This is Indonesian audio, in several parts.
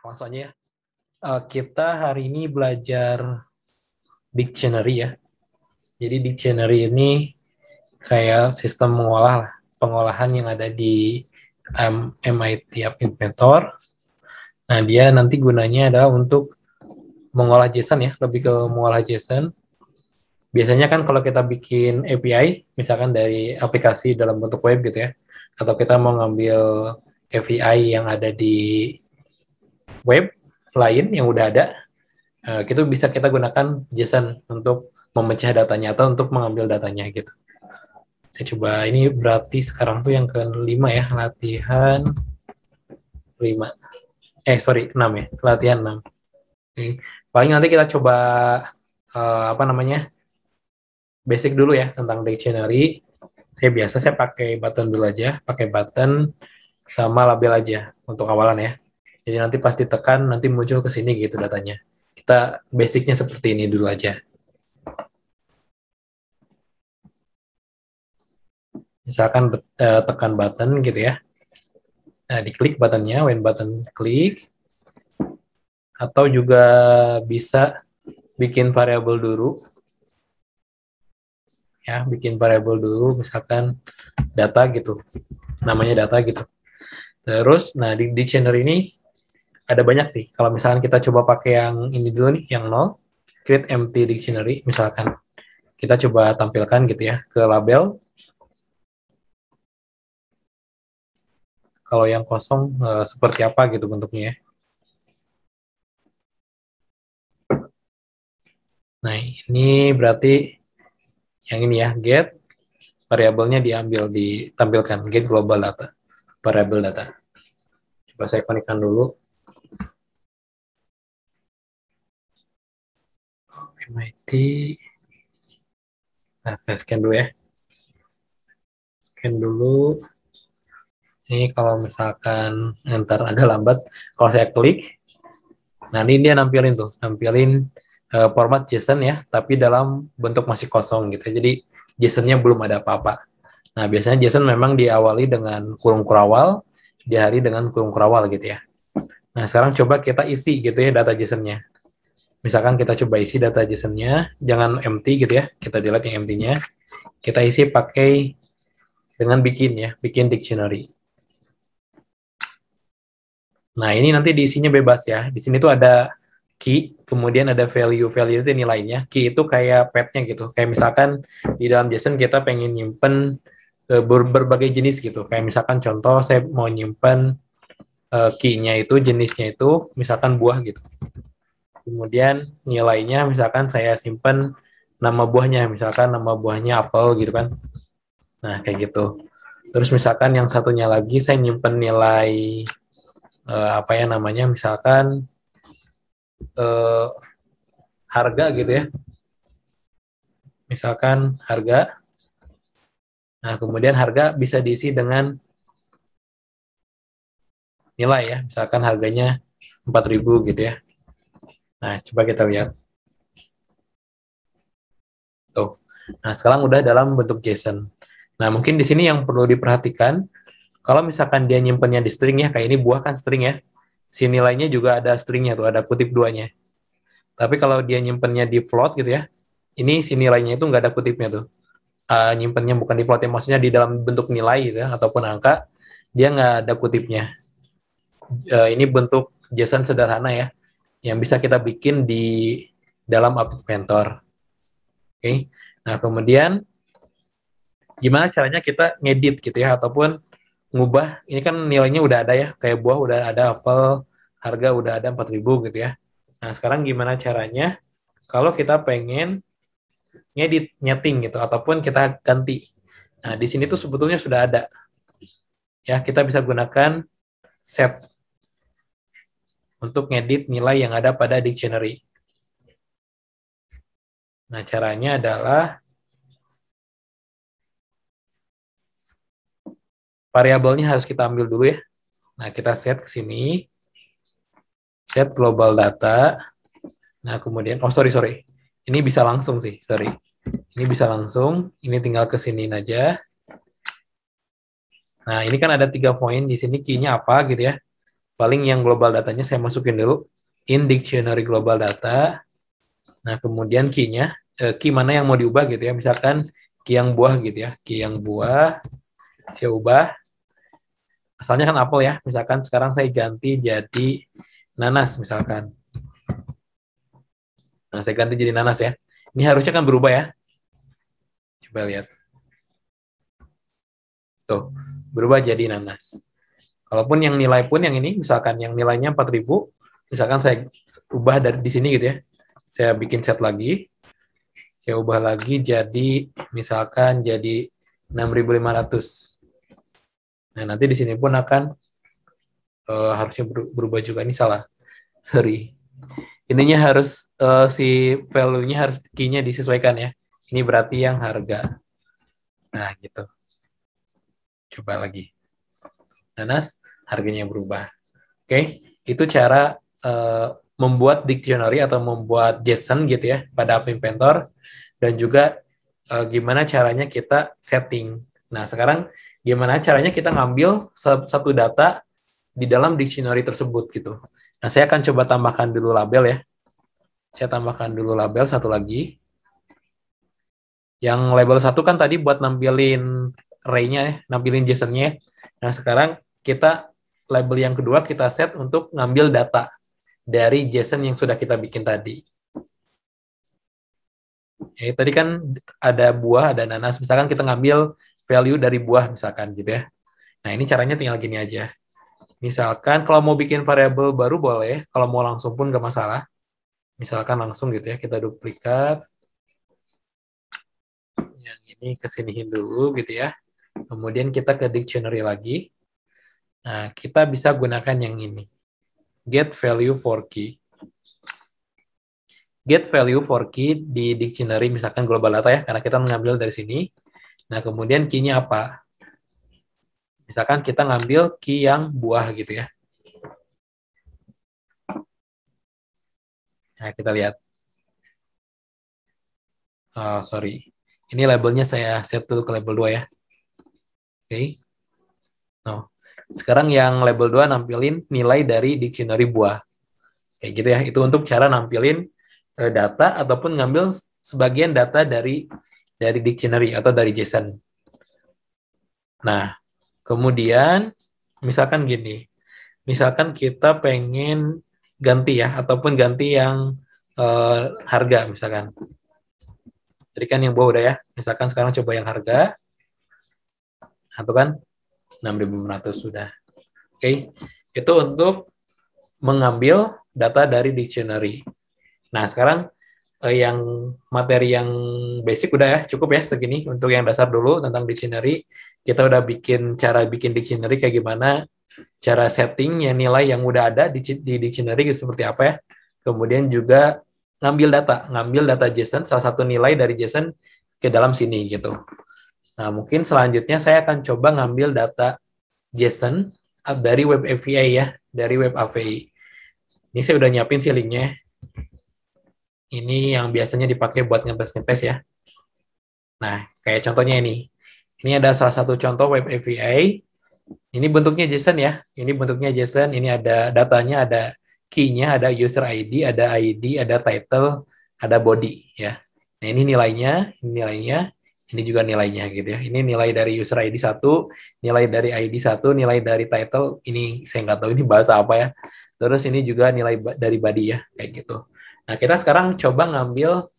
langsung aja ya. Kita hari ini belajar dictionary ya. Jadi dictionary ini kayak sistem pengolahan yang ada di MIT App Inventor. Nah, dia nanti gunanya adalah untuk mengolah JSON ya, lebih ke mengolah JSON. Biasanya kan kalau kita bikin API, misalkan dari aplikasi dalam bentuk web gitu ya, atau kita mau ngambil API yang ada di web lain yang udah ada, itu bisa kita gunakan JSON untuk memecah datanya atau untuk mengambil datanya gitu. Saya coba, ini berarti sekarang tuh yang ke-5 ya, latihan 5. Sorry, 6 ya, latihan 6. Oke. Paling nanti kita coba basic dulu ya tentang dictionary. Saya pakai button dulu aja, pakai button sama label aja untuk awalan ya. Jadi nanti pasti tekan, nanti muncul ke sini gitu datanya. Kita basicnya seperti ini dulu aja. Misalkan tekan button gitu ya. Nah, diklik buttonnya, when button klik. Atau juga bisa bikin variabel dulu. Ya, bikin variabel dulu, misalkan data gitu. Namanya data gitu. Terus, nah di dictionary ini ada banyak sih. Kalau misalkan kita coba pakai yang ini dulu nih, yang 0, create empty dictionary, misalkan. Kita coba tampilkan gitu ya, ke label. Kalau yang kosong, seperti apa gitu bentuknya ya. Nah, ini berarti yang ini ya, get, variabelnya ditampilkan, get global data, variabel data. Coba saya konekkan dulu. MIT. Nah, saya scan dulu ya. Scan dulu. Ini kalau misalkan enter agak lambat, kalau saya klik, nah ini dia nampilin format JSON ya, tapi dalam bentuk masih kosong gitu. Jadi JSON-nya belum ada apa-apa. Nah, biasanya JSON memang diawali dengan kurung kurawal, diakhiri dengan kurung kurawal gitu ya. Nah, sekarang coba kita isi gitu ya data JSON-nya. Misalkan kita coba isi data JSON-nya, jangan empty gitu ya, kita delete yang empty-nya. Kita isi pakai dengan bikin dictionary. Nah, ini nanti diisinya bebas ya. Di sini tuh ada key, kemudian ada value. Value itu nilainya. Key itu kayak path-nya gitu. Kayak misalkan di dalam JSON kita pengen nyimpen berbagai jenis gitu. Kayak misalkan contoh saya mau nyimpen key-nya itu, jenisnya itu misalkan buah gitu. Kemudian nilainya misalkan saya simpen nama buahnya, misalkan nama buahnya apel gitu kan. Nah, kayak gitu. Terus misalkan yang satunya lagi saya nyimpen nilai misalkan harga gitu ya. Misalkan harga. Nah, kemudian harga bisa diisi dengan nilai ya. Misalkan harganya 4.000 gitu ya. Nah, coba kita lihat. Tuh. Nah, sekarang udah dalam bentuk JSON. Nah, mungkin di sini yang perlu diperhatikan, kalau misalkan dia nyimpennya di string ya, kayak ini buah kan string ya, si nilainya juga ada stringnya tuh, ada kutip duanya. Tapi kalau dia nyimpennya di float gitu ya, ini si nilainya itu nggak ada kutipnya tuh. Nyimpennya bukan di float ya, maksudnya di dalam bentuk nilai gitu ya, ataupun angka, dia nggak ada kutipnya. Ini bentuk JSON sederhana ya, yang bisa kita bikin di dalam App Inventor. Oke, nah kemudian gimana caranya kita ngedit gitu ya, ataupun ngubah, ini kan nilainya udah ada ya, kayak buah udah ada, apel, harga udah ada 4.000 gitu ya. Nah, sekarang gimana caranya kalau kita pengen ngedit, nyeting gitu, ataupun kita ganti. Nah, di sini tuh sebetulnya sudah ada. Ya, kita bisa gunakan set untuk ngedit nilai yang ada pada dictionary. Nah, caranya adalah variabelnya harus kita ambil dulu ya. Nah, kita set ke sini. Set global data. Nah, kemudian, sorry. Ini bisa langsung sih, sorry. Ini bisa langsung, ini tinggal ke sini aja. Nah, ini kan ada 3 poin, di sini key-nya apa gitu ya. paling yang global datanya saya masukin dulu. In dictionary global data. Nah, kemudian key-nya, key mana yang mau diubah gitu ya. Misalkan key yang buah gitu ya. Key yang buah, saya ubah. Asalnya kan apel ya. Misalkan sekarang saya ganti jadi nanas misalkan. Nah, saya ganti jadi nanas ya. Ini harusnya kan berubah ya. Coba lihat. Tuh, berubah jadi nanas. Kalaupun yang nilai pun yang ini, misalkan yang nilainya 4.000, misalkan saya ubah dari di sini gitu ya. Saya bikin set lagi. Saya ubah lagi jadi, misalkan jadi 6.500. Nah, nanti di sini pun akan harusnya berubah juga. Ini salah. Sorry. Ininya harus, si value-nya harus key-nya disesuaikan ya. Ini berarti yang harga. Nah, gitu. Coba lagi. Nanas, harganya berubah. Oke, itu cara membuat dictionary atau membuat JSON gitu ya pada App Inventor, dan juga gimana caranya kita setting. Nah, sekarang gimana caranya kita ngambil satu data di dalam dictionary tersebut gitu. Nah, saya akan coba tambahkan dulu label ya. Saya tambahkan dulu label satu lagi. Yang label satu kan tadi buat nampilin array-nya ya, nampilin JSON-nya. Nah, sekarang kita label yang kedua kita set untuk ngambil data dari JSON yang sudah kita bikin tadi. Ya, tadi kan ada buah, ada nanas. Misalkan kita ngambil value dari buah misalkan gitu ya. Nah, ini caranya tinggal gini aja. Misalkan kalau mau bikin variabel baru boleh, kalau mau langsung pun nggak masalah. Misalkan langsung gitu ya, kita duplikat. Yang ini kesinihin dulu gitu ya. Kemudian kita ke dictionary lagi. Nah, kita bisa gunakan yang ini. Get value for key. Get value for key di dictionary misalkan global data ya, karena kita mengambil dari sini. Nah, kemudian key-nya apa? Misalkan kita ngambil key yang buah gitu ya. Nah, kita lihat. Sorry. Ini labelnya saya set dulu ke label 2 ya. Oke. Okay. Nah, sekarang yang label 2 nampilin nilai dari dictionary buah. Kayak gitu ya. Itu untuk cara nampilin data ataupun ngambil sebagian data dari dictionary atau dari JSON. Nah, kemudian misalkan gini. Misalkan kita pengen ganti ya, ataupun ganti yang harga misalkan. Jadi kan yang bawah udah ya. Misalkan sekarang coba yang harga. Atau kan 6.500 sudah. Oke. Itu untuk mengambil data dari dictionary. Nah, sekarang yang materi yang basic udah ya, cukup ya segini untuk yang dasar dulu tentang dictionary. Kita udah cara bikin dictionary kayak gimana, cara setting ya nilai yang udah ada di dictionary seperti apa ya. Kemudian juga ngambil data JSON, salah satu nilai dari JSON ke dalam sini gitu. Nah, mungkin selanjutnya saya akan coba ngambil data JSON dari web API ya, dari web API. Ini saya udah nyiapin sih linknya. Ini yang biasanya dipakai buat ngetes-ngetes ya. Nah, kayak contohnya ini. Ini ada salah satu contoh web API. Ini bentuknya JSON ya. Ini bentuknya JSON. Ini ada datanya, ada key-nya, ada user ID, ada title, ada body ya. Nah, ini nilainya, ini juga nilainya gitu ya. Ini nilai dari user ID 1, nilai dari ID 1, nilai dari title, ini saya nggak tahu ini bahasa apa ya. Terus ini juga nilai dari body ya, kayak gitu. Nah, kita sekarang coba ngambil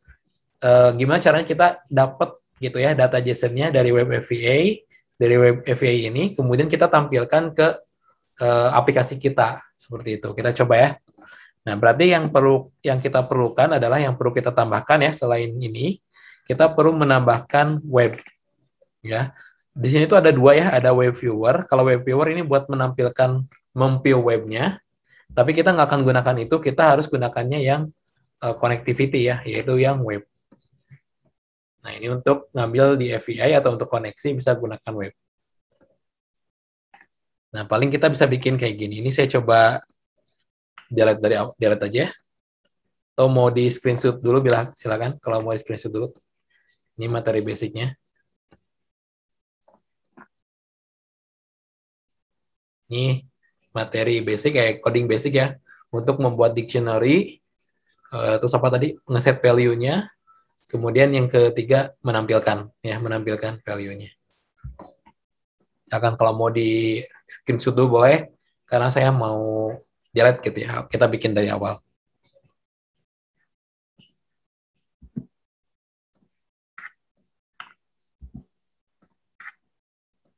gimana caranya kita dapat gitu ya data JSON-nya dari web API, dari web API ini, kemudian kita tampilkan ke aplikasi kita seperti itu. Kita coba ya. Nah, berarti yang kita perlukan adalah yang perlu kita tambahkan ya selain ini, kita perlu menambahkan web ya. Di sini tuh ada dua ya, ada web viewer. Kalau web viewer ini buat menampilkan memview webnya, tapi kita nggak akan gunakan itu, kita harus gunakannya yang connectivity ya, yaitu yang web. Nah, ini untuk ngambil di API atau untuk koneksi bisa gunakan web. Nah, paling kita bisa bikin kayak gini. Ini saya coba delete aja. Atau mau di screenshot dulu, silakan. Kalau mau di screenshot dulu. Ini materi basicnya. Ini materi basic kayak coding basic ya untuk membuat dictionary. Terus apa tadi, ngeset value-nya. Kemudian yang ketiga menampilkan value-nya. Akan kalau mau di screenshot dulu boleh, karena saya mau delete gitu ya. Kita bikin dari awal.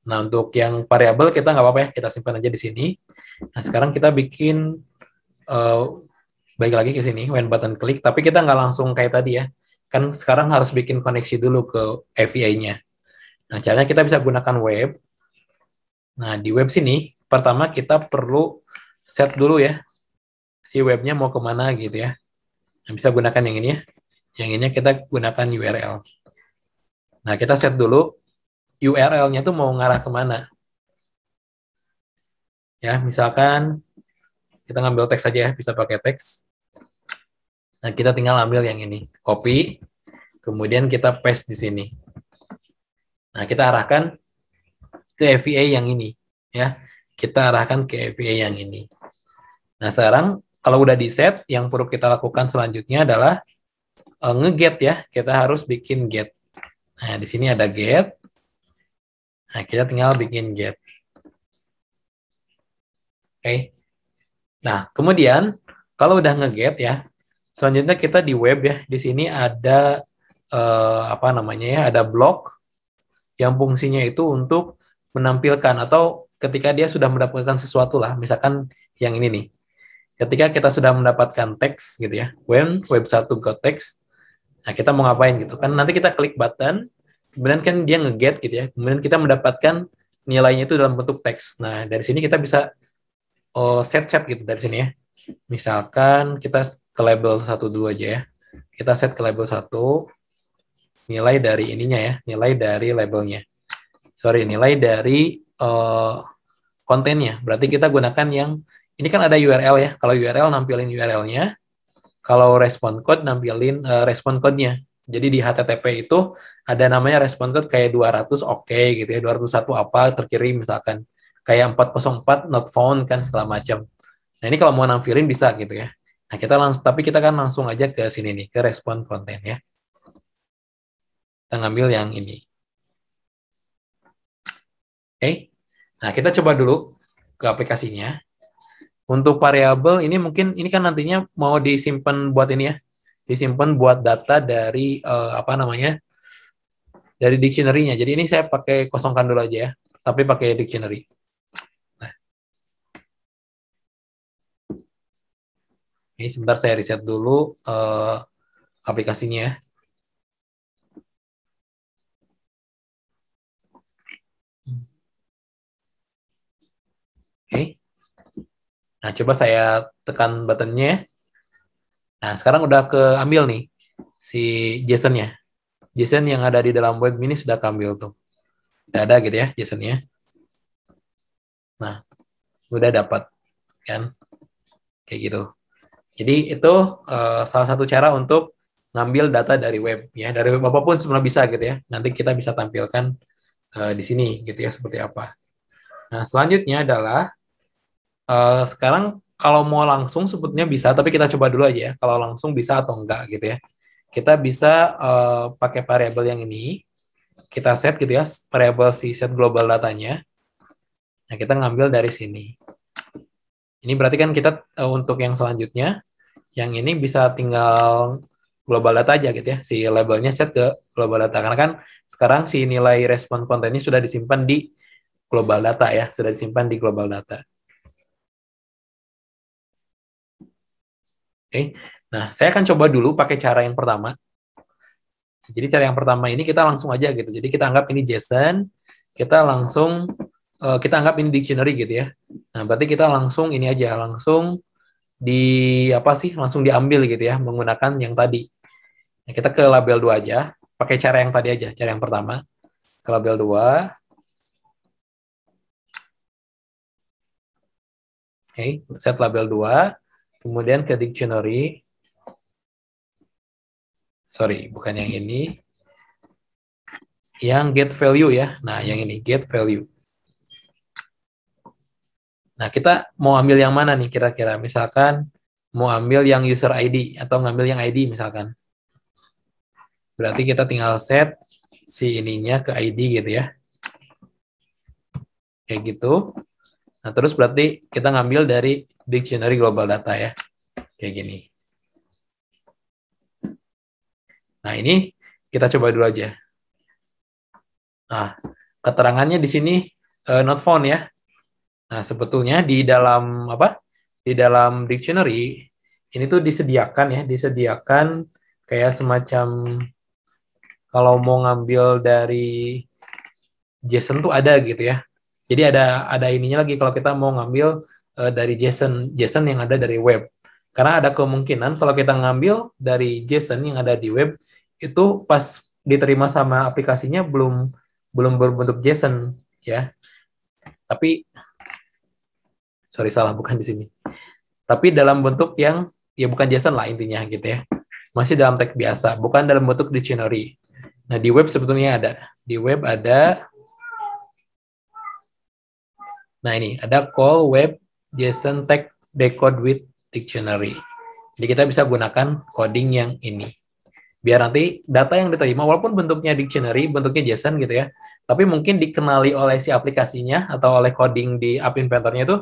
Nah, untuk yang variabel kita nggak apa-apa ya, kita simpan aja di sini. Nah, sekarang kita bikin, baik lagi ke sini, when button click, tapi kita nggak langsung kayak tadi ya. Kan sekarang harus bikin koneksi dulu ke API-nya. Nah, caranya kita bisa gunakan web. Nah, di web sini, pertama kita perlu set dulu ya, si webnya mau kemana gitu ya. Nah, bisa gunakan yang ini ya. Yang ini kita gunakan URL. Nah, kita set dulu URL-nya tuh mau ngarah kemana. Ya, misalkan kita ngambil teks saja ya, bisa pakai teks. Nah, kita tinggal ambil yang ini, copy, kemudian kita paste di sini. Nah, kita arahkan ke API yang ini, ya. Kita arahkan ke API yang ini. Nah, sekarang kalau udah di set, yang perlu kita lakukan selanjutnya adalah nge-get ya. Kita harus bikin get. Nah, di sini ada get. Nah, kita tinggal bikin get. Oke. Nah, kemudian kalau udah nge-get ya, selanjutnya kita di web ya. Di sini ada apa namanya ya? Ada blok yang fungsinya itu untuk menampilkan atau ketika dia sudah mendapatkan sesuatu lah, misalkan yang ini nih. Ketika kita sudah mendapatkan teks gitu ya, when web 1 got text, nah kita mau ngapain gitu kan, nanti kita klik button, kemudian kan dia nge-get gitu ya, kemudian kita mendapatkan nilainya itu dalam bentuk teks. Nah, dari sini kita bisa set gitu dari sini ya. Misalkan kita ke label 1 dulu aja ya. Kita set ke label 1, nilai dari ininya ya, nilai dari labelnya. Nilai dari kontennya. Berarti kita gunakan yang, ini kan ada URL ya. Kalau URL nampilin URL-nya, kalau respon code nampilin respon code-nya. Jadi di HTTP itu ada namanya respon code kayak 200 oke gitu ya, 201 apa terkirim misalkan. Kayak 404 not found kan segala macam. Nah, ini kalau mau nampilin bisa gitu ya. Nah, tapi kita kan langsung aja ke sini nih, ke respon konten ya. Kita ngambil yang ini. Oke. Nah, kita coba dulu ke aplikasinya. Untuk variabel ini mungkin ini kan nantinya mau disimpan buat ini ya. Disimpan buat data dari apa namanya? Dari dictionary-nya. Jadi ini saya pakai kosongkan dulu aja ya, tapi pakai dictionary. Nah. Ini sebentar saya reset dulu aplikasinya ya. Oke. Nah, coba saya tekan buttonnya. Nah, sekarang udah keambil nih si JSON-nya. JSON yang ada di dalam web ini sudah keambil tuh. Udah ada gitu ya JSON-nya. Nah, udah dapat kan. Kayak gitu. Jadi itu salah satu cara untuk ngambil data dari web ya. Dari web apapun sebenarnya bisa gitu ya. Nanti kita bisa tampilkan di sini gitu ya seperti apa. Nah, selanjutnya adalah sekarang kalau mau langsung sebetulnya bisa, tapi kita coba dulu aja ya. Kalau langsung bisa atau enggak gitu ya. Kita bisa pakai variabel yang ini. Kita set gitu ya, variabel si set global datanya. Nah, kita ngambil dari sini. Ini berarti kan kita untuk yang selanjutnya, yang ini bisa tinggal global data aja gitu ya. Si labelnya set ke global data. Karena kan sekarang si nilai respon kontennya sudah disimpan di global data ya. Sudah disimpan di global data. Oke. Nah, saya akan coba dulu pakai cara yang pertama. Jadi cara yang pertama ini kita langsung aja gitu. Jadi kita anggap ini JSON, kita langsung kita anggap ini dictionary gitu ya. Nah, berarti kita langsung ini aja, langsung langsung diambil gitu ya menggunakan yang tadi. Nah, kita ke label 2 aja, pakai cara yang tadi aja, cara yang pertama. Ke label 2. Oke, set label 2, kemudian ke dictionary. Sorry, bukan yang ini. Yang get value ya. Nah, yang ini get value. Nah, kita mau ambil yang mana nih kira-kira? Misalkan mau ambil yang user ID atau ngambil yang ID misalkan. Berarti kita tinggal set si ininya ke ID gitu ya. Kayak gitu. Nah, terus berarti kita ngambil dari dictionary global data ya. Kayak gini. Nah, ini kita coba dulu aja. Nah, keterangannya di sini not found ya. Nah, sebetulnya di dalam apa? Di dalam dictionary ini tuh disediakan ya, disediakan kayak semacam kalau mau ngambil dari JSON tuh ada gitu ya. Jadi ada ininya lagi kalau kita mau ngambil dari JSON yang ada dari web. Karena ada kemungkinan kalau kita ngambil dari JSON yang ada di web itu pas diterima sama aplikasinya belum berbentuk JSON ya. Tapi sorry salah bukan di sini. Tapi dalam bentuk yang ya bukan JSON lah intinya gitu ya. Masih dalam teks biasa, bukan dalam bentuk dictionary. Nah, di web sebetulnya ada. Di web ada. Nah, ini ada call web JSON tag decode with dictionary. Jadi kita bisa gunakan coding yang ini. Biar nanti data yang diterima walaupun bentuknya dictionary, bentuknya JSON gitu ya. Tapi mungkin dikenali oleh si aplikasinya atau oleh coding di app inventornya itu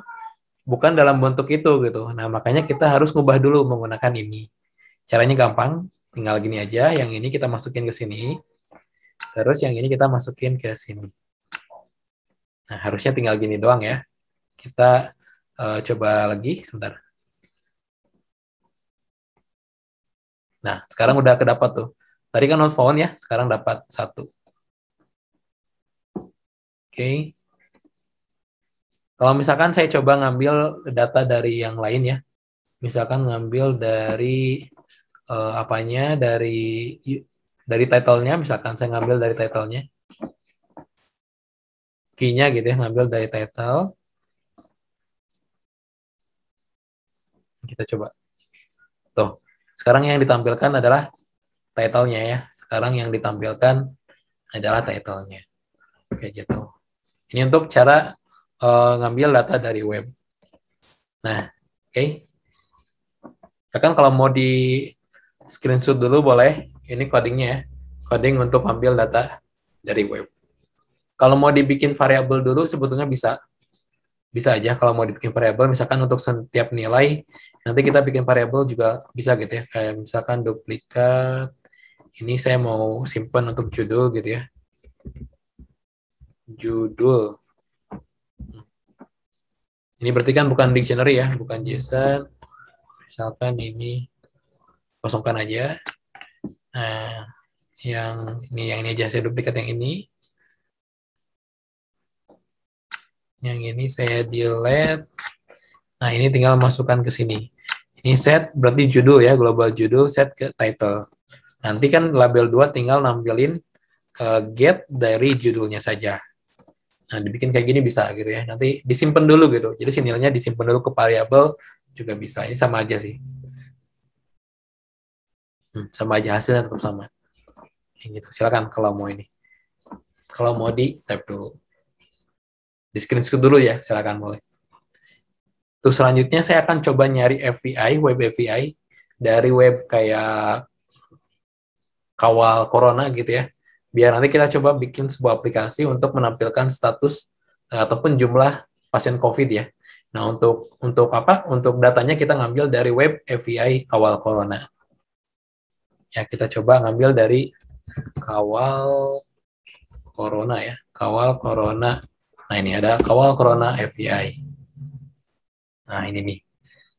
bukan dalam bentuk itu gitu. Nah, makanya kita harus ngubah dulu menggunakan ini. Caranya gampang, tinggal gini aja. Yang ini kita masukin ke sini. Terus yang ini kita masukin ke sini. Nah, harusnya tinggal gini doang ya. Kita coba lagi sebentar. Nah, sekarang udah kedapat tuh. Tadi kan not found ya, sekarang dapat 1. Oke. Kalau misalkan saya coba ngambil data dari yang lain ya. Misalkan ngambil dari apanya, dari title-nya, misalkan saya ngambil dari title-nya. Key-nya gitu ya, ngambil dari title. Kita coba. Tuh, sekarang yang ditampilkan adalah title-nya ya. Sekarang yang ditampilkan adalah title-nya. Kayak gitu. Ini untuk cara ngambil data dari web. Nah, oke. Kan kalau mau di screenshot dulu boleh. Ini codingnya ya. Coding untuk ambil data dari web. Kalau mau dibikin variabel dulu sebetulnya bisa. Bisa aja kalau mau dibikin variabel. Misalkan untuk setiap nilai, nanti kita bikin variabel juga bisa gitu ya. Kayak misalkan duplikat. Ini saya mau simpan untuk judul gitu ya. Judul. Ini berarti kan bukan dictionary ya, bukan JSON. Misalkan ini kosongkan aja. Nah, yang ini aja saya duplikat yang ini. Yang ini saya delete. Nah, ini tinggal masukkan ke sini. Ini set berarti judul ya, global judul, set ke title. Nanti kan label 2 tinggal nampilin get dari judulnya saja. Nah, dibikin kayak gini bisa gitu ya. Nanti disimpan dulu gitu. Jadi nilainya disimpan dulu ke variabel juga bisa. Ini sama aja sih. Sama aja hasilnya tetap sama. Gitu. Silakan kalau mau ini. Kalau mau di save dulu. Di screenshot dulu ya, silakan boleh. Terus selanjutnya saya akan coba nyari API, web API dari web kayak kawal corona gitu ya. Biar nanti kita coba bikin sebuah aplikasi untuk menampilkan status ataupun jumlah pasien COVID ya. Nah, untuk apa? Untuk datanya kita ngambil dari web API kawal corona. Ya, kita coba ngambil dari kawal corona ya. Kawal corona. Nah, ini ada kawal corona API. Nah, ini nih.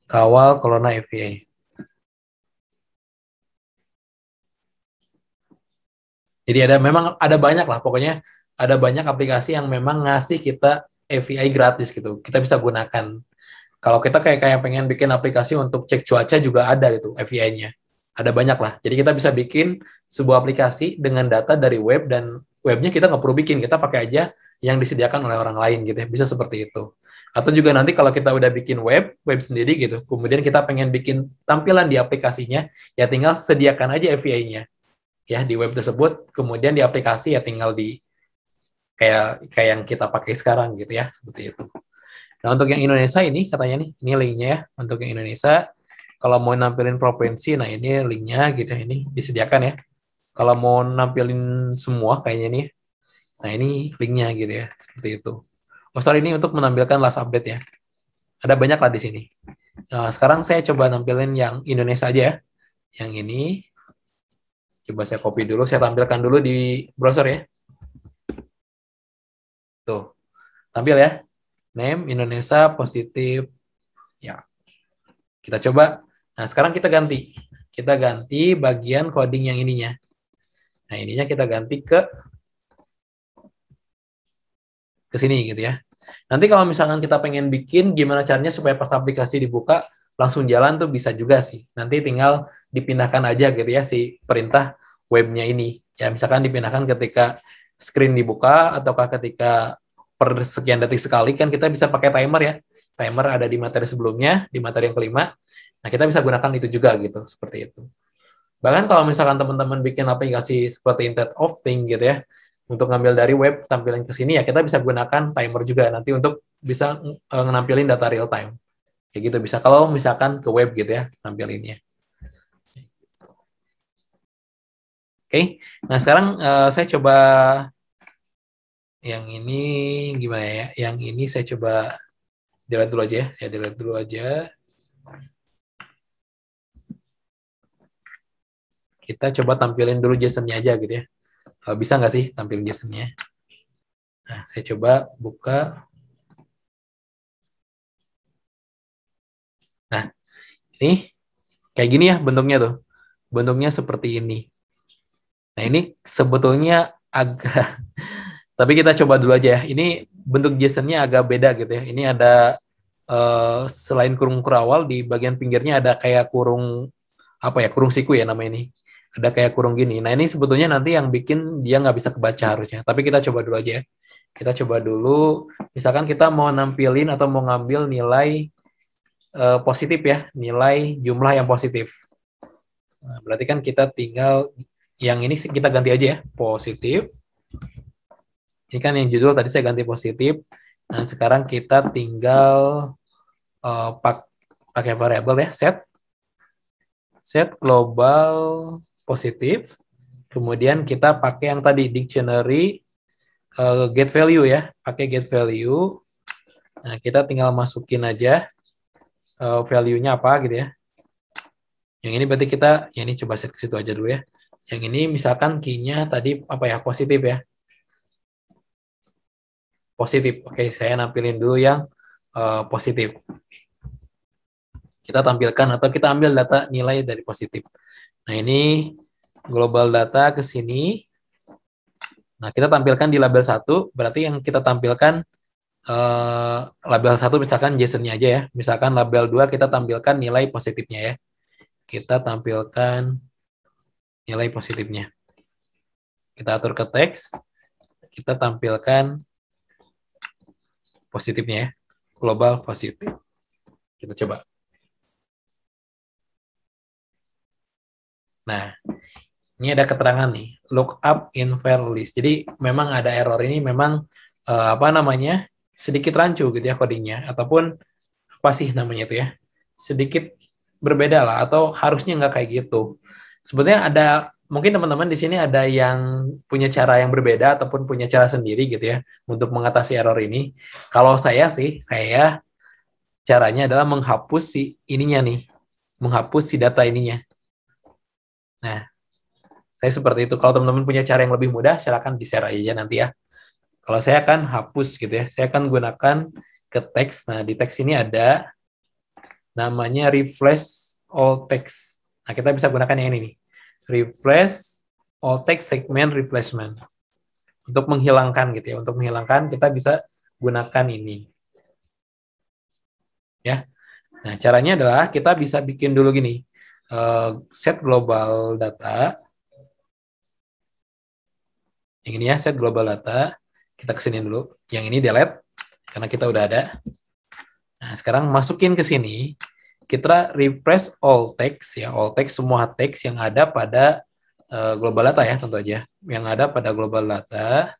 Kawal corona API. Jadi memang ada banyak lah, pokoknya ada banyak aplikasi yang memang ngasih kita API gratis gitu. Kita bisa gunakan. Kalau kita kayak pengen bikin aplikasi untuk cek cuaca juga ada gitu API-nya. Ada banyak lah. Jadi kita bisa bikin sebuah aplikasi dengan data dari web dan webnya kita nggak perlu bikin, kita pakai aja yang disediakan oleh orang lain gitu ya. Bisa seperti itu. Atau juga nanti kalau kita udah bikin web sendiri gitu, kemudian kita pengen bikin tampilan di aplikasinya, ya tinggal sediakan aja API-nya. Ya di web tersebut, kemudian di aplikasi ya tinggal di kayak yang kita pakai sekarang gitu ya, seperti itu. Nah, untuk yang Indonesia ini katanya nih, ini linknya ya. Untuk yang Indonesia, kalau mau nampilin provinsi, nah ini linknya gitu, ini disediakan ya. Kalau mau nampilin semua kayaknya nih, nah ini linknya gitu ya, seperti itu. Oh, sorry, ini untuk menampilkan last update ya. Ada banyak lah di sini. Nah, sekarang saya coba nampilin yang Indonesia aja ya. Yang ini, coba saya copy dulu, saya tampilkan dulu di browser ya. Tuh, tampil ya. Name Indonesia positif. Ya, kita coba. Nah, sekarang kita ganti. Kita ganti bagian coding yang ininya. Nah, ininya kita ganti ke sini gitu ya. Nanti kalau misalkan kita pengen bikin gimana caranya supaya pas aplikasi dibuka langsung jalan tuh bisa juga sih. Nanti tinggal dipindahkan aja gitu ya si perintah webnya ini. Ya misalkan dipindahkan ketika screen dibuka ataukah ketika per sekian detik sekali kan kita bisa pakai timer ya. Timer ada di materi sebelumnya, di materi yang kelima. Nah, kita bisa gunakan itu juga gitu, seperti itu. Bahkan kalau misalkan teman-teman bikin aplikasi seperti Internet of Things gitu ya, untuk ngambil dari web tampilan ke sini ya kita bisa gunakan timer juga nanti untuk bisa nampilin data real time. Kayak gitu bisa kalau misalkan ke web gitu ya nampilinnya. Oke. Nah, sekarang saya coba yang ini gimana ya? Yang ini saya coba delete dulu aja ya. Saya delete dulu aja. Kita coba tampilin dulu JSON-nya aja gitu ya. Bisa nggak sih tampilin JSON-nya? Nah, saya coba buka. Nah, ini kayak gini ya bentuknya tuh. Bentuknya seperti ini. Nah, ini sebetulnya agak tapi kita coba dulu aja ya. Ini bentuk JSON-nya agak beda gitu ya. Ini ada selain kurung kurawal di bagian pinggirnya ada kayak kurung apa ya, kurung siku ya namanya ini. Ada kayak kurung gini. Nah, ini sebetulnya nanti yang bikin dia nggak bisa kebaca harusnya. Tapi kita coba dulu aja ya. Kita coba dulu, misalkan kita mau nampilin atau mau ngambil nilai positif ya, nilai jumlah yang positif. Nah, berarti kan kita tinggal yang ini kita ganti aja ya, positif. Ini kan yang judul tadi saya ganti positif. Nah, sekarang kita tinggal pakai variabel ya, set global positif. Kemudian kita pakai yang tadi dictionary get value ya, pakai get value. Nah, kita tinggal masukin aja value-nya apa gitu ya. Yang ini berarti kita, ya ini coba set ke situ aja dulu ya. Yang ini misalkan key-nya tadi apa ya, positif ya. Positif. Oke, saya nampilin dulu yang positif. Kita tampilkan atau kita ambil data nilai dari positif. Nah, ini global data ke sini. Nah, kita tampilkan di label 1, berarti yang kita tampilkan label 1 misalkan JSON-nya aja ya. Misalkan label 2 kita tampilkan nilai positifnya ya. Kita tampilkan nilai positifnya. Kita atur ke teks, kita tampilkan positifnya ya, global positif. Kita coba. Nah, ini ada keterangan nih, lookup invalid list. Jadi memang ada error ini, memang apa namanya, sedikit rancu gitu ya codingnya, ataupun apa sih namanya itu ya, sedikit berbeda lah, atau harusnya nggak kayak gitu. Sebetulnya ada, mungkin teman-teman di sini ada yang punya cara yang berbeda, ataupun punya cara sendiri gitu ya, untuk mengatasi error ini. Kalau saya sih, saya caranya adalah menghapus si ininya nih, menghapus si data ininya. Nah, saya seperti itu. Kalau teman-teman punya cara yang lebih mudah, silakan di-share aja nanti ya. Kalau saya akan hapus gitu ya. Saya akan gunakan ke teks. Nah, di teks ini ada namanya refresh all text. Nah, kita bisa gunakan yang ini nih. Refresh all text segment replacement. Untuk menghilangkan gitu ya. Untuk menghilangkan kita bisa gunakan ini. Ya. Nah, caranya adalah kita bisa bikin dulu gini. Set global data. Yang ini ya, set global data. Kita kesini dulu. Yang ini delete, karena kita udah ada. Nah, sekarang masukin ke sini. Kita refresh all text, ya. All text, semua teks yang ada pada global data ya, tentu aja. Yang ada pada global data.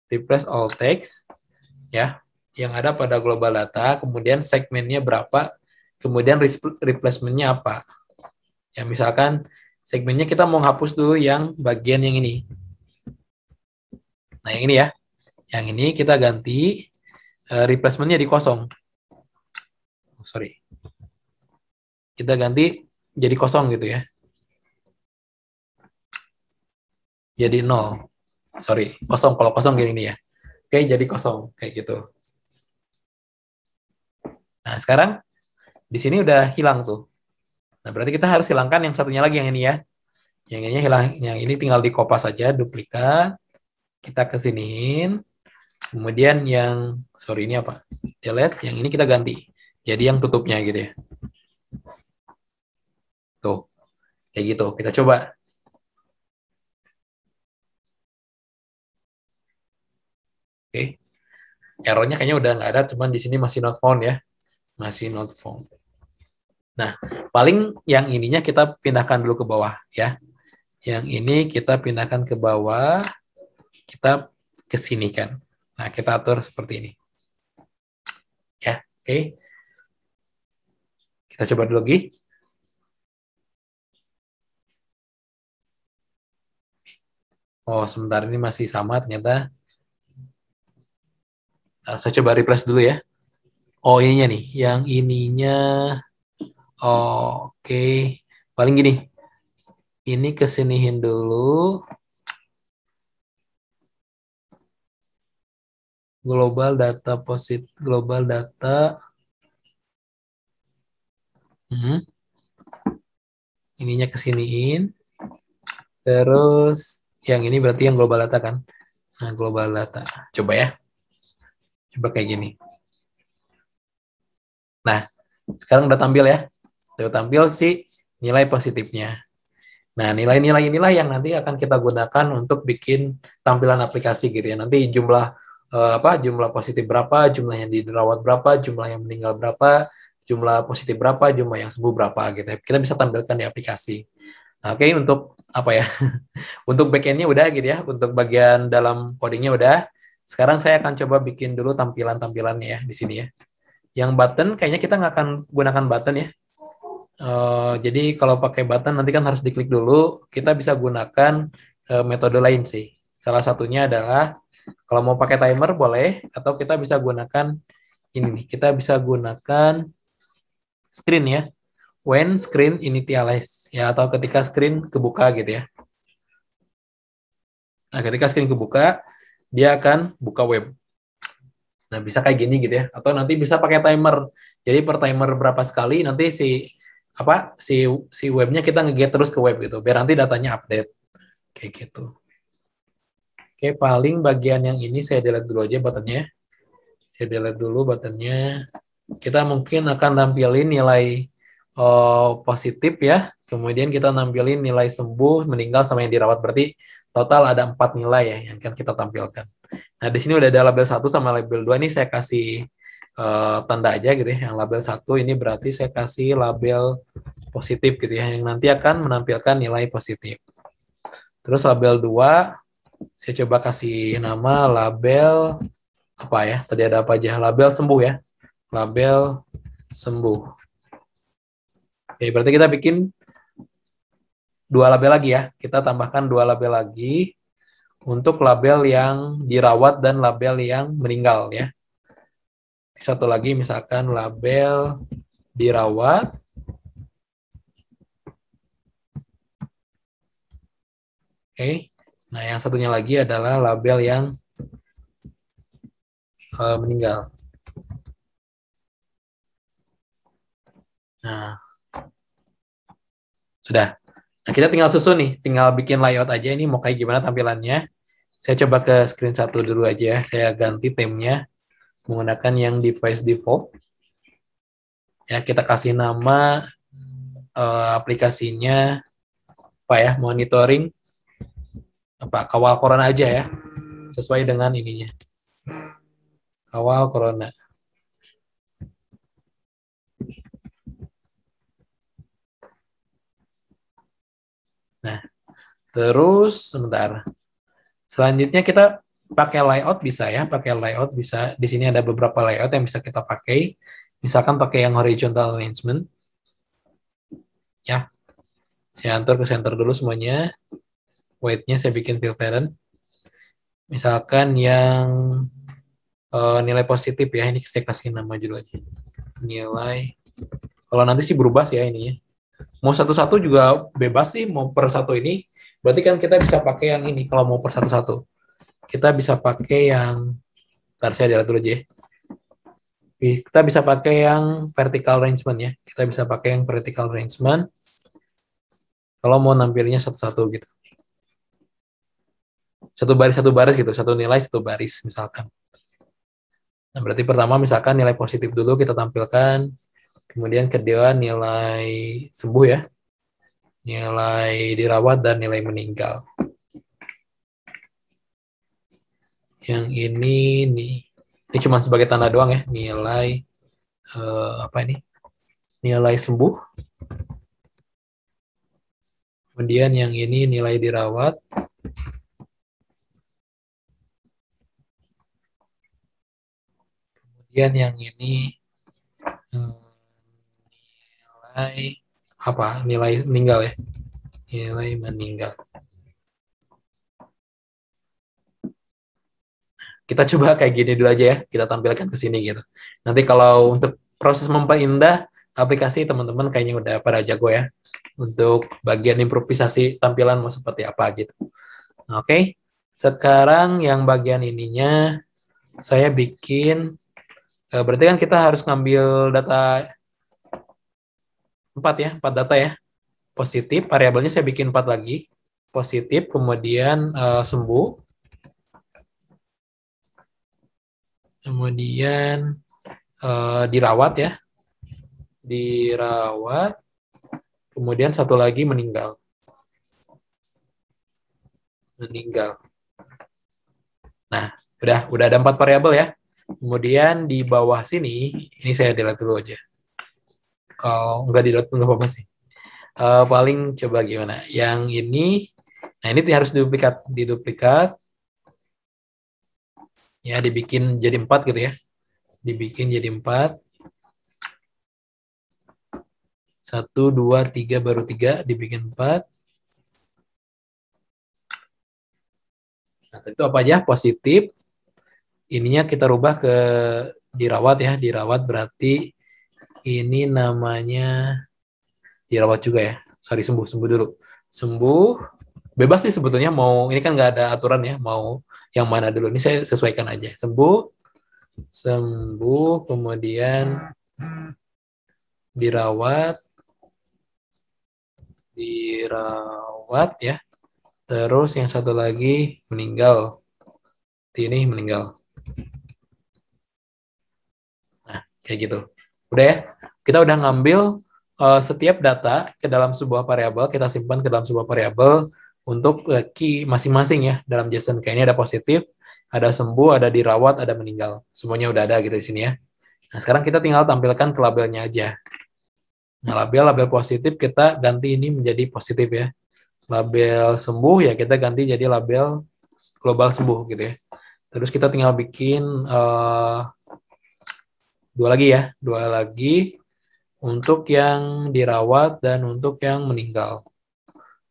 Refresh all text, ya. yang ada pada global data, kemudian segmennya berapa, kemudian replacement-nya apa. Ya, misalkan segmennya kita mau hapus dulu yang bagian yang ini. Nah, yang ini ya. Yang ini kita ganti replacement-nya di kosong. Sorry. Kita ganti jadi kosong gitu ya. Jadi 0. Sorry, kosong. Kalau kosong kayak ini ya. Oke, jadi kosong. Kayak gitu. Nah, sekarang di sini udah hilang tuh. Nah, berarti kita harus hilangkan yang satunya lagi, yang ini ya. Yang ini hilang, yang ini tinggal dikopas saja, duplikat. Kita kesiniin. Kemudian yang, sorry ini apa? Delete, yang ini kita ganti. Jadi yang tutupnya gitu ya. Tuh, kayak gitu. Kita coba. Oke. Errornya kayaknya udah nggak ada, cuman di sini masih not found ya. Masih not found. Nah, paling yang ininya kita pindahkan dulu ke bawah ya. Yang ini kita pindahkan ke bawah, kita kesinikan. Nah, kita atur seperti ini. Ya, oke. Kita coba dulu lagi. Oh, sebentar ini masih sama ternyata. Nah, saya coba refresh dulu ya. Oh, ininya nih. Yang ininya, oh, oke. Paling gini. Ini kesinihin dulu. Global data positif, global data. Ininya kesiniin. Terus yang ini berarti yang global data kan? Nah, global data. Coba ya. Coba kayak gini. Nah, sekarang udah tampil ya. Udah tampil si nilai positifnya. Nah, nilai-nilai inilah yang nanti akan kita gunakan untuk bikin tampilan aplikasi gitu ya. Nanti jumlah jumlah positif berapa, jumlah yang dirawat berapa, jumlah yang meninggal berapa, jumlah positif berapa, jumlah yang sembuh berapa gitu ya. Kita bisa tampilkan di aplikasi. Nah, oke, untuk apa ya? Untuk backend-nya udah gitu ya. Untuk bagian dalam codingnya udah. Sekarang saya akan coba bikin dulu tampilan-tampilannya ya di sini ya. Yang button kayaknya kita nggak akan gunakan button ya. Jadi kalau pakai button nanti kan harus diklik dulu. Kita bisa gunakan metode lain sih. Salah satunya adalah kalau mau pakai timer boleh, atau kita bisa gunakan ini nih. Kita bisa gunakan screen ya. When screen initialize ya, atau ketika screen kebuka gitu ya. Nah, ketika screen kebuka, dia akan buka web. Nah, bisa kayak gini gitu ya. Atau nanti bisa pakai timer. Jadi per timer berapa sekali nanti si webnya kita nge-get terus ke web gitu. Biar nanti datanya update. Kayak gitu. Oke, paling bagian yang ini saya delete dulu aja buttonnya. Saya delete dulu buttonnya. Kita mungkin akan tampilin nilai positif ya. Kemudian kita nampilin nilai sembuh, meninggal, sama yang dirawat. Berarti total ada 4 nilai ya yang akan kita tampilkan. Nah, di sini udah ada label 1 sama label 2 nih, saya kasih tanda aja gitu ya. Yang label 1 ini berarti saya kasih label positif gitu ya, yang nanti akan menampilkan nilai positif. Terus label 2 saya coba kasih nama label apa ya? Tadi ada apa aja? Label sembuh ya. Label sembuh. Oke, berarti kita bikin 2 label lagi ya. Kita tambahkan 2 label lagi untuk label yang dirawat dan label yang meninggal ya. Satu lagi misalkan label dirawat. Oke. Nah, yang satunya lagi adalah label yang meninggal. Nah, sudah. Nah, kita tinggal susun nih, tinggal bikin layout aja ini mau kayak gimana tampilannya. Saya coba ke screen 1 dulu aja. Saya ganti theme-nya menggunakan yang device default. Ya, kita kasih nama aplikasinya apa ya? Monitoring apa? Kawal Corona aja ya. Sesuai dengan ininya. Kawal Corona. Nah, terus sebentar. Selanjutnya kita pakai layout bisa ya, pakai layout bisa. Di sini ada beberapa layout yang bisa kita pakai. Misalkan pakai yang horizontal arrangement. Ya, saya atur ke center dulu semuanya. Weight-nya saya bikin fill parent. Misalkan yang nilai positif ya, ini saya kasih nama dulu aja. Nilai, kalau nanti sih berubah sih ya ini ya. Mau satu-satu juga bebas sih, mau per satu ini. Berarti kan kita bisa pakai yang ini kalau mau per satu-satu. Kita bisa pakai yang, ntar saya lihat dulu aja ya. Kita bisa pakai yang vertical arrangement ya. Kita bisa pakai yang vertical arrangement kalau mau nampilnya satu-satu gitu. Satu baris gitu, satu nilai satu baris misalkan. Nah, berarti pertama misalkan nilai positif dulu kita tampilkan, kemudian kedua nilai sembuh ya, nilai dirawat dan nilai meninggal. Yang ini nih, ini cuma sebagai tanda doang ya, nilai apa ini? Nilai sembuh. Kemudian yang ini nilai dirawat. Kemudian yang ini nilai apa? Nilai meninggal ya. Nilai meninggal. Kita coba kayak gini dulu aja ya, kita tampilkan ke sini gitu. Nanti kalau untuk proses memperindah aplikasi teman-teman kayaknya udah pada jago ya untuk bagian improvisasi tampilan mau seperti apa gitu. Oke, sekarang yang bagian ininya saya bikin, berarti kan kita harus ngambil data 4 ya, 4 data ya. Positif, variabelnya saya bikin 4 lagi. Positif, kemudian sembuh, kemudian dirawat ya, dirawat, kemudian satu lagi meninggal. Meninggal. Nah, udah ada 4 variabel ya. Kemudian di bawah sini, ini saya delete dulu aja. Kalau nggak delete nggak apa-apa sih. Paling coba gimana? Yang ini, nah ini harus diduplikat, ya dibikin jadi 4 gitu ya. Dibikin jadi 4. 1, 2, 3, baru 3, dibikin 4. Nah, itu apa aja? Positif. Ininya kita rubah ke dirawat ya. Dirawat berarti ini namanya dirawat juga ya. Sorry, sembuh dulu. Sembuh, bebas sih sebetulnya mau, ini kan nggak ada aturan ya, mau yang mana dulu. Ini saya sesuaikan aja. Sembuh, kemudian dirawat, dirawat ya. Terus yang satu lagi meninggal. Ini meninggal. Nah, kayak gitu. Udah ya. Kita udah ngambil setiap data ke dalam sebuah variabel, kita simpan ke dalam sebuah variabel untuk key masing-masing ya dalam JSON. Kayak ini ada positif, ada sembuh, ada dirawat, ada meninggal. Semuanya udah ada gitu di sini ya. Nah, sekarang kita tinggal tampilkan ke labelnya aja. Nah, label positif kita ganti ini menjadi positif ya. Label sembuh ya kita ganti jadi label global sembuh gitu ya. Terus kita tinggal bikin dua lagi untuk yang dirawat dan untuk yang meninggal.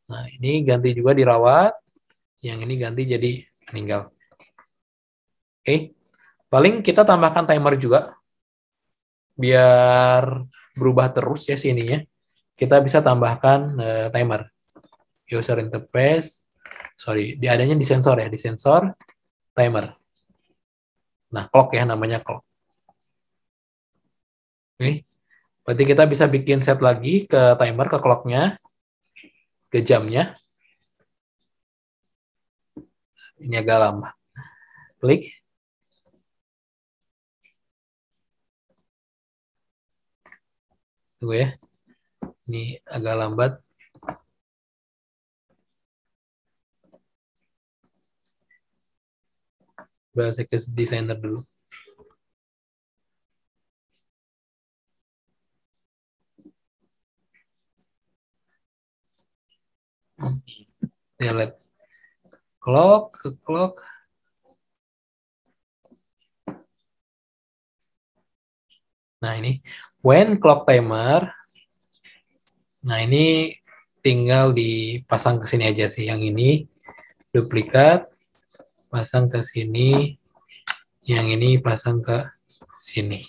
Nah, ini ganti juga dirawat, yang ini ganti jadi meninggal. Oke, paling kita tambahkan timer juga, biar berubah terus ya sininya. Kita bisa tambahkan timer. User interface, sorry, diadanya di sensor ya, di sensor, timer. Nah, clock ya, namanya clock. Oke, berarti kita bisa bikin set lagi ke timer, ke clocknya, ke jamnya. Ini agak lama. Klik. Tunggu ya. Ini agak lambat. Bahasa ke desainer dulu. Ya, lihat. Clock, ke clock. Nah, ini when clock timer. Nah, ini tinggal dipasang ke sini aja sih. Yang ini duplikat, pasang ke sini. Yang ini pasang ke sini.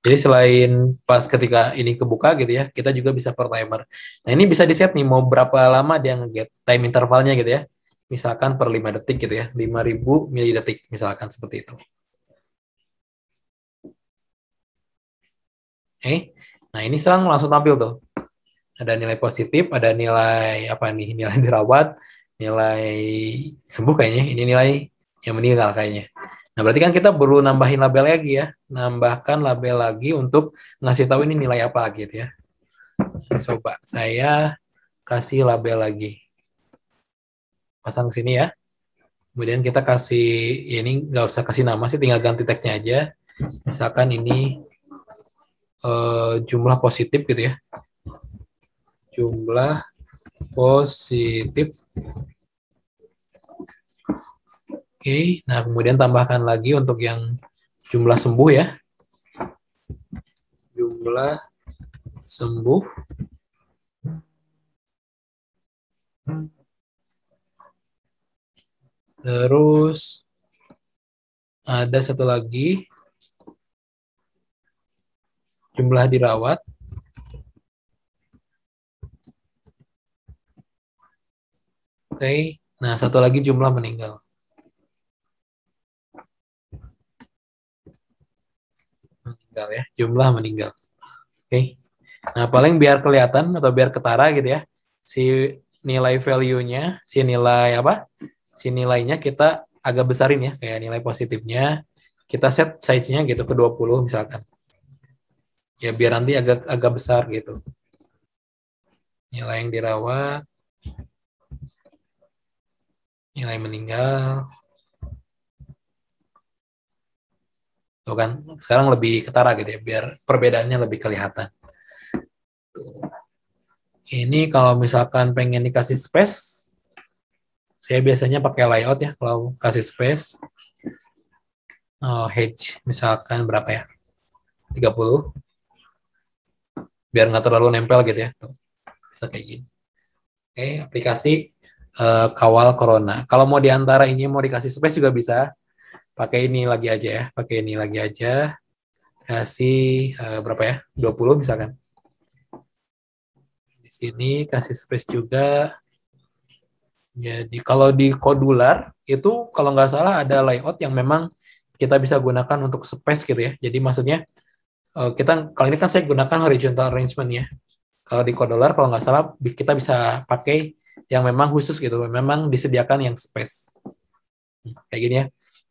Jadi selain pas ketika ini kebuka gitu ya, kita juga bisa per timer. Nah, ini bisa di-set nih mau berapa lama dia nge-get time intervalnya gitu ya. Misalkan per 5 detik gitu ya, 5000 milidetik misalkan seperti itu. Oke. Nah, ini sekarang langsung tampil tuh. Ada nilai positif, ada nilai apa nih? Nilai dirawat, nilai sembuh kayaknya. Ini nilai yang meninggal kayaknya. Nah, berarti kan kita perlu nambahin label lagi ya. Nambahkan label lagi untuk ngasih tahu ini nilai apa gitu ya. Coba saya kasih label lagi. Pasang ke sini ya. Kemudian kita kasih, ya ini nggak usah kasih nama sih, tinggal ganti teksnya aja. Misalkan ini jumlah positif gitu ya. Jumlah positif. Oke, nah kemudian tambahkan lagi untuk yang jumlah sembuh ya. Jumlah sembuh. Terus ada satu lagi, jumlah dirawat. Oke, nah satu lagi jumlah meninggal. Meninggal ya, jumlah meninggal. Oke, nah paling biar kelihatan atau biar ketara gitu ya, si nilai value-nya, si nilai apa? Si nilainya kita agak besarin ya, kayak nilai positifnya. Kita set size-nya gitu ke 20 misalkan. Ya biar nanti agak besar gitu. Nilai yang dirawat, nilai meninggal. Tuh kan, sekarang lebih ketara gitu ya, biar perbedaannya lebih kelihatan. Ini kalau misalkan pengen dikasih space, saya biasanya pakai layout ya, kalau kasih space. Hedge, misalkan berapa ya? 30. Biar nggak terlalu nempel gitu ya. Tuh, bisa kayak gini. Oke, aplikasi kawal corona. Kalau mau diantara ini mau dikasih space juga bisa. Pakai ini lagi aja ya. Pakai ini lagi aja. Kasih berapa ya? 20 misalkan. Di sini kasih space juga. Jadi kalau di Kodular itu kalau nggak salah ada layout yang memang kita bisa gunakan untuk space gitu ya. Jadi maksudnya kita kalau ini kan saya gunakan horizontal arrangement ya. Kalau di Kodular kalau nggak salah kita bisa pakai yang memang khusus gitu, memang disediakan yang space. Kayak gini ya.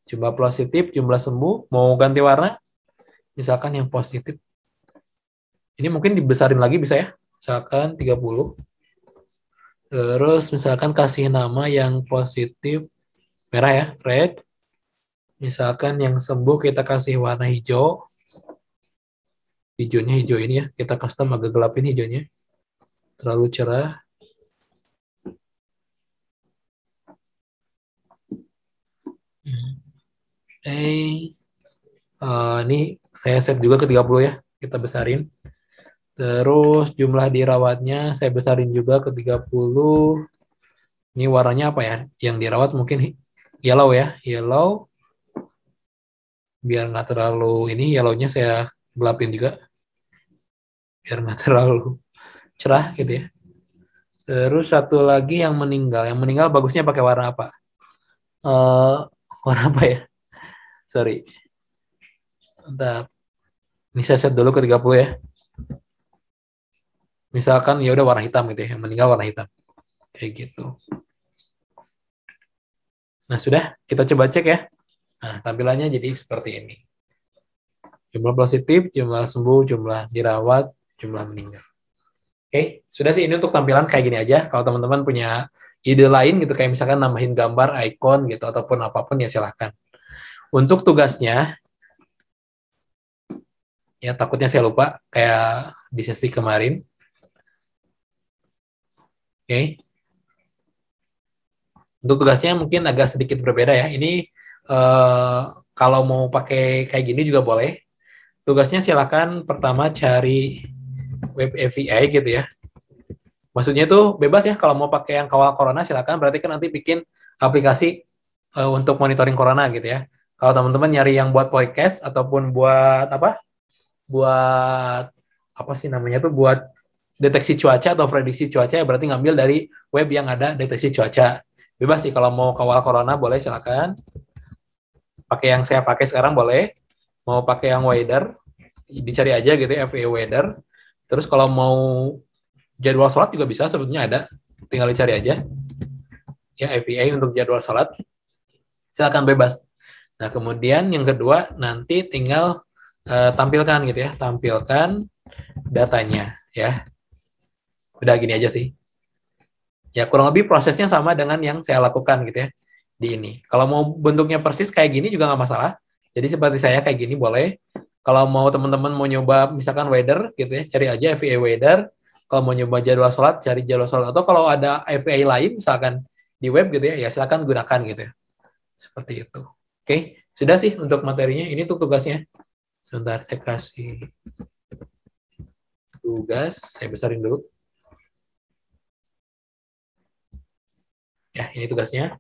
Jumlah positif, jumlah sembuh, mau ganti warna, misalkan yang positif. Ini mungkin dibesarin lagi bisa ya. Misalkan 30. Terus misalkan kasih nama yang positif merah ya, red. Misalkan yang sembuh kita kasih warna hijau. Hijaunya hijau ini ya, kita custom agak gelapin hijaunya. Terlalu cerah. Ini saya set juga ke 30 ya, kita besarin. Terus jumlah dirawatnya saya besarin juga ke 30. Ini warnanya apa ya? Yang dirawat mungkin yellow ya, yellow. Biar nggak terlalu ini, yellownya saya gelapin juga. Biar nggak terlalu cerah gitu ya. Terus satu lagi yang meninggal. Yang meninggal bagusnya pakai warna apa? Warna apa ya? Sorry. Bentar. Ini saya set dulu ke 30 ya. Misalkan ya udah warna hitam gitu ya. Yang meninggal warna hitam. Kayak gitu. Nah, sudah kita coba cek ya. Nah, tampilannya jadi seperti ini. Jumlah positif, jumlah sembuh, jumlah dirawat, jumlah meninggal. Oke, sudah sih ini untuk tampilan kayak gini aja. Kalau teman-teman punya ide lain gitu, kayak misalkan nambahin gambar, icon gitu, ataupun apapun ya silahkan. Untuk tugasnya, ya takutnya saya lupa, kayak di sesi kemarin. Oke. Untuk tugasnya mungkin agak sedikit berbeda ya. Ini kalau mau pakai kayak gini juga boleh. tugasnya silakan pertama cari web API gitu ya. Maksudnya itu bebas ya, kalau mau pakai yang kawal corona silakan, berarti kan nanti bikin aplikasi untuk monitoring corona gitu ya. Kalau teman-teman nyari yang buat podcast ataupun buat apa? Buat apa sih namanya tuh, buat deteksi cuaca atau prediksi cuaca, ya berarti ngambil dari web yang ada deteksi cuaca. Bebas sih, kalau mau kawal corona boleh silakan. Pakai yang saya pakai sekarang boleh. Mau pakai yang weather, dicari aja gitu ya, FA weather. Terus kalau mau jadwal sholat juga bisa, sebetulnya ada. Tinggal dicari aja. Ya, API untuk jadwal sholat. Silakan bebas. Nah, kemudian yang kedua, nanti tinggal tampilkan gitu ya. Tampilkan datanya ya. Udah gini aja sih. Ya, kurang lebih prosesnya sama dengan yang saya lakukan gitu ya di ini. Kalau mau bentuknya persis kayak gini juga nggak masalah. Jadi seperti saya kayak gini boleh. Kalau mau teman-teman mau nyoba misalkan weather gitu ya, cari aja FVA weather. Kalau mau nyoba jadwal sholat, cari jadwal sholat. Atau kalau ada FVA lain misalkan di web gitu ya, ya silakan gunakan gitu ya. Seperti itu. Oke, sudah sih untuk materinya. Ini tuh tugasnya. Sebentar, saya kasih tugas. Saya besarin dulu. Ya, ini tugasnya.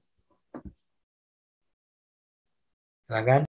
Silakan.